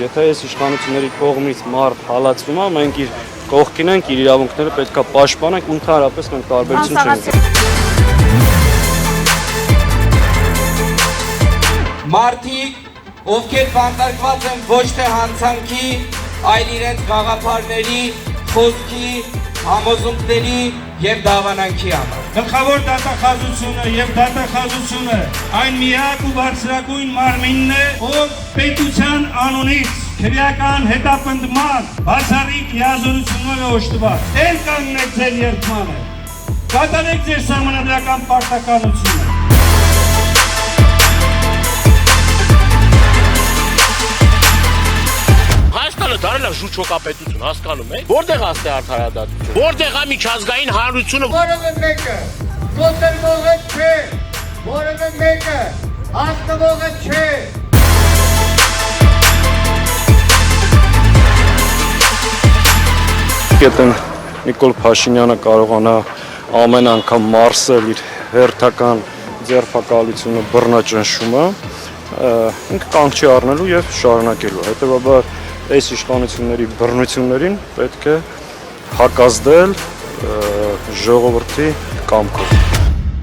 Եթե այս իշխանությունների կողմից մարդ հալածվում է, մենք իր կողքին ենք, իր իրավունքները պետք է պաշտպանենք, ու ընդհանրապես մենք տարբերություն չենք։ Մարդիկ, ովքեր բանտարկված են ոչ թե հանցանքի, այլ իրենց գաղափարների, խոսքի, համոզմունքների եւ դավանանքի համար։ Գլխավոր դատախազությունը եւ դատախազությունը այն միակ ու բարձրագույն մարմինն է, ով պետության անունից քրեական հետապնդման բացառիկ հիազորությունով է օժտված։ Էլ կանգնեք ձեր երդմանը, կատարեք ձեր սահմանադրական պարտականությունը։ Հայաստանը դարել է ժուչոկապետություն, հասկանում եք։ Որտեղ է արդարադատությունը։ Որտեղ է միջազգային հանրությունը։ Որևէ մեկը կոտրվողը չէ, որևէ մեկը հաղթողը չէ։ Գիտեմ Նիկոլ Փաշինյանը կարողանա ամեն անգամ մարսել իր հերթական ձերբակալությունը, բռնաճնշումը, ինքը կանգ չի առնելու եւ շարունակելու։ Հետեւաբար այս իշխանությունների բռնություններին պետք է հակազդել ժողովրդի կամքով։